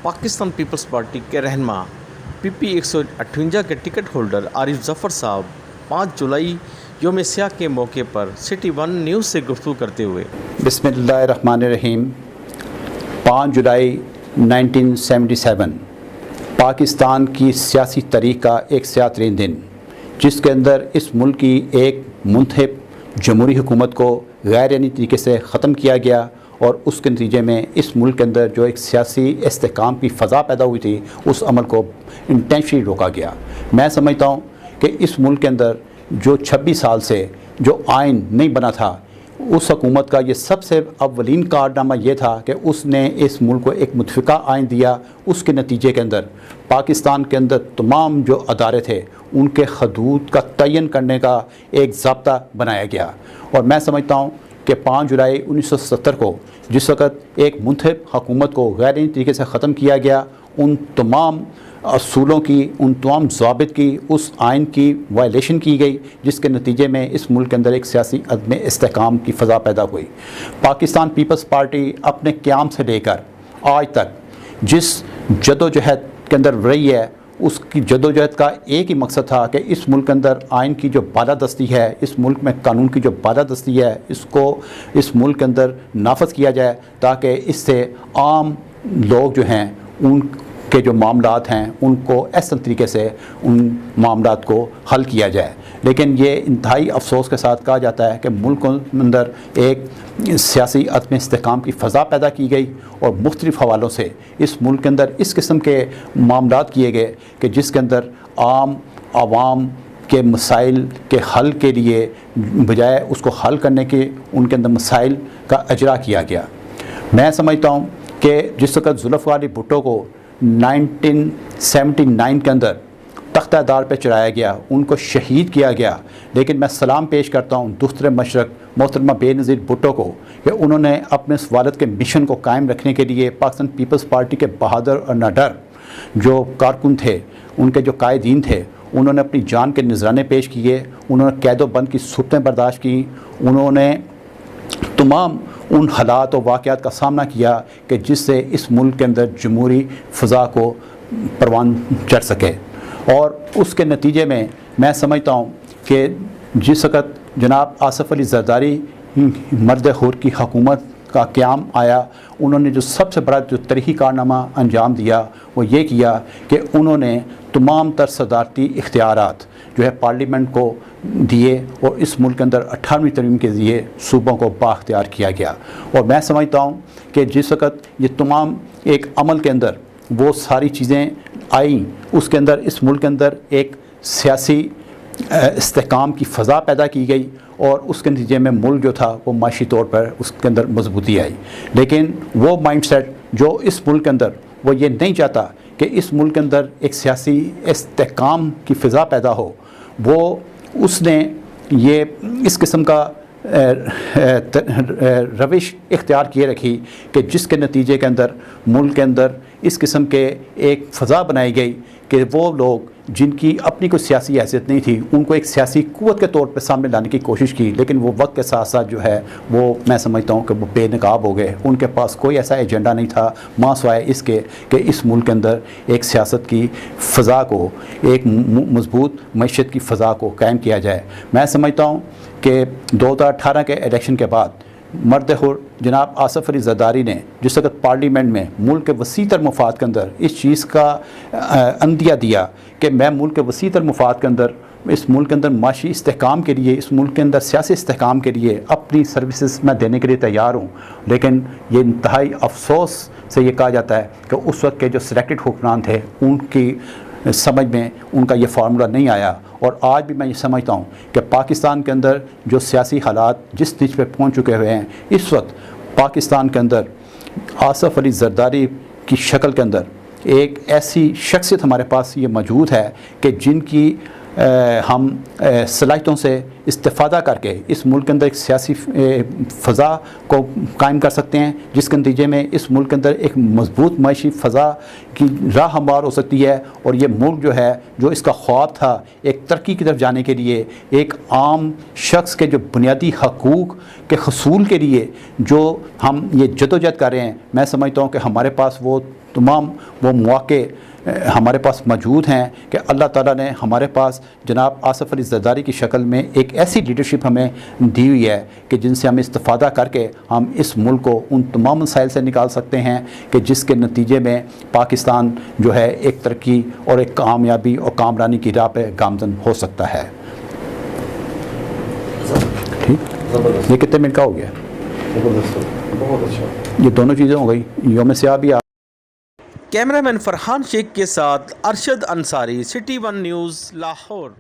Pakistan Peoples party کے رہنما پی پی 158 کے ٹکٹ ہولڈر عارف ظفر صاحب 5 جولائی یوم سیاہ کے موقع پر سٹی ون نیوز سے گفتگو کرتے ہوئے بسم اللہ الرحمن الرحیم 5 جولائی 1977 پاکستان کی سیاسی تاریخ کا ایک سیاہ ترین دن، جس کے اندر اس ملک کی ایک منتخب جمہوری حکومت کو غیر آئینی طریقے سے ختم کیا گیا، اور اس کے نتیجے میں اس ملک کے اندر جو ایک سیاسی استحکام کی فضا پیدا ہوئی تھی اس عمل کو انٹینشنلی روکا گیا۔ میں سمجھتا ہوں کہ اس ملک کے اندر جو 26 سال سے جو آئین نہیں بنا تھا، اس حکومت کا یہ سب سے اولین کارنامہ یہ تھا کہ اس نے اس ملک کو ایک متفقہ آئین دیا۔ اس کے نتیجے کے اندر پاکستان کے اندر تمام جو ادارے تھے ان کے حدود کا تعین کرنے کا ایک ضابطہ بنایا گیا، اور میں سمجھتا ہوں کہ 5 جولائی 1970 کو جس وقت ایک منتخب حکومت کو غیر آئینی طریقے سے ختم کیا گیا، ان تمام اصولوں کی، ان تمام ضوابط کی، اس آئین کی وائلیشن کی گئی، جس کے نتیجے میں اس ملک کے اندر ایک سیاسی عدم استحکام کی فضا پیدا ہوئی۔ پاکستان پیپلز پارٹی اپنے قیام سے لے کر آج تک جس جدوجہد کے اندر رہی ہے، اس کی جدوجہد کا ایک ہی مقصد تھا کہ اس ملک کے اندر آئین کی جو بالادستی ہے، اس ملک میں قانون کی جو بالادستی ہے، اس کو اس ملک کے اندر نافذ کیا جائے، تاکہ اس سے عام لوگ جو ہیں ان کے جو معاملات ہیں ان کو احسن طریقے سے ان معاملات کو حل کیا جائے۔ لیکن یہ انتہائی افسوس کے ساتھ کہا جاتا ہے کہ ملک کے اندر ایک سیاسی عدم استحکام کی فضا پیدا کی گئی، اور مختلف حوالوں سے اس ملک کے اندر اس قسم کے معاملات کیے گئے کہ جس کے اندر عام عوام کے مسائل کے حل کے لیے بجائے اس کو حل کرنے کے ان کے اندر مسائل کا اجرا کیا گیا۔ میں سمجھتا ہوں کہ جس وقت ذوالفقار علی بھٹو کو 1979 کے اندر تختہ دار پہ چڑھایا گیا، ان کو شہید کیا گیا، لیکن میں سلام پیش کرتا ہوں دختر مشرق محترمہ بے نظیر بھٹو کو کہ انہوں نے اپنے اس والد کے مشن کو قائم رکھنے کے لیے پاکستان پیپلز پارٹی کے بہادر اور نڈر جو کارکن تھے، ان کے جو قائدین تھے، انہوں نے اپنی جان کے نذرانے پیش کیے، انہوں نے قید و بند کی صورتیں برداشت کی، انہوں نے تمام ان حالات و واقعات کا سامنا کیا کہ جس سے اس ملک کے اندر جمہوری فضا کو پروان چڑھ سکے۔ اور اس کے نتیجے میں سمجھتا ہوں کہ جس وقت جناب آصف علی زرداری مرد حر کی حکومت کا قیام آیا، انہوں نے جو سب سے بڑا جو تاریخی کارنامہ انجام دیا وہ یہ کیا کہ انہوں نے تمام تر صدارتی اختیارات جو ہے پارلیمنٹ کو دیے، اور اس ملک کے اندر 18ویں ترمیم کے ذریعے صوبوں کو بااختیار کیا گیا۔ اور میں سمجھتا ہوں کہ جس وقت یہ تمام ایک عمل کے اندر وہ ساری چیزیں آئیں، اس کے اندر اس ملک کے اندر ایک سیاسی استحکام کی فضا پیدا کی گئی، اور اس کے نتیجے میں ملک جو تھا وہ معاشی طور پر اس کے اندر مضبوطی آئی۔ لیکن وہ مائنڈ سیٹ جو اس ملک کے اندر وہ یہ نہیں چاہتا کہ اس ملک کے اندر ایک سیاسی استحکام کی فضا پیدا ہو، وہ اس نے یہ اس قسم کا روش اختیار کیے رکھی کہ جس کے نتیجے کے اندر ملک کے اندر اس قسم کے ایک فضا بنائی گئی کہ وہ لوگ جن کی اپنی کوئی سیاسی حیثیت نہیں تھی ان کو ایک سیاسی قوت کے طور پہ سامنے لانے کی کوشش کی، لیکن وہ وقت کے ساتھ ساتھ جو ہے وہ میں سمجھتا ہوں کہ وہ بے نقاب ہو گئے۔ ان کے پاس کوئی ایسا ایجنڈا نہیں تھا ماں سوائے اس کے کہ اس ملک کے اندر ایک سیاست کی فضا کو، ایک مضبوط معیشت کی فضا کو قائم کیا جائے۔ میں سمجھتا ہوں کہ 2018 کے الیکشن کے بعد مرد حر جناب آصف علی زرداری نے جس وقت پارلیمنٹ میں ملک کے وسیع تر مفاد کے اندر اس چیز کا عندیہ دیا کہ میں ملک کے وسیع تر مفاد کے اندر اس ملک کے اندر معاشی استحکام کے لیے، اس ملک کے اندر سیاسی استحکام کے لیے اپنی سروسز میں دینے کے لیے تیار ہوں، لیکن یہ انتہائی افسوس سے یہ کہا جاتا ہے کہ اس وقت کے جو سلیکٹڈ حکمران تھے ان کی سمجھ میں ان کا یہ فارمولہ نہیں آیا۔ اور آج بھی میں یہ سمجھتا ہوں کہ پاکستان کے اندر جو سیاسی حالات جس نچ پہ پہنچ چکے ہوئے ہیں، اس وقت پاکستان کے اندر آصف علی زرداری کی شکل کے اندر ایک ایسی شخصیت ہمارے پاس یہ موجود ہے کہ جن کی ہم صلاحیتوں سے استفادہ کر کے اس ملک کے اندر ایک سیاسی فضا کو قائم کر سکتے ہیں، جس کے نتیجے میں اس ملک کے اندر ایک مضبوط معاشی فضا کی راہ ہموار ہو سکتی ہے، اور یہ ملک جو ہے، جو اس کا خواب تھا ایک ترقی کی طرف جانے کے لیے، ایک عام شخص کے جو بنیادی حقوق کے حصول کے لیے جو ہم یہ جدوجہد کر رہے ہیں، میں سمجھتا ہوں کہ ہمارے پاس وہ تمام وہ مواقع ہمارے پاس موجود ہیں کہ اللہ تعالیٰ نے ہمارے پاس جناب آصف علی زرداری کی شکل میں ایک ایسی لیڈرشپ ہمیں دی ہوئی ہے کہ جن سے ہم استفادہ کر کے ہم اس ملک کو ان تمام مسائل سے نکال سکتے ہیں کہ جس کے نتیجے میں پاکستان جو ہے ایک ترقی اور ایک کامیابی اور کامرانی کی راہ پہ گامزن ہو سکتا ہے۔ ٹھیک، یہ کتنے منٹ کا ہو گیا؟ بہت اچھا، یہ دونوں چیزیں ہو گئی، یوم سیاہ بھی کیمرہ مین فرحان شیخ کے ساتھ Arshad Ansari, city one news, Lahore.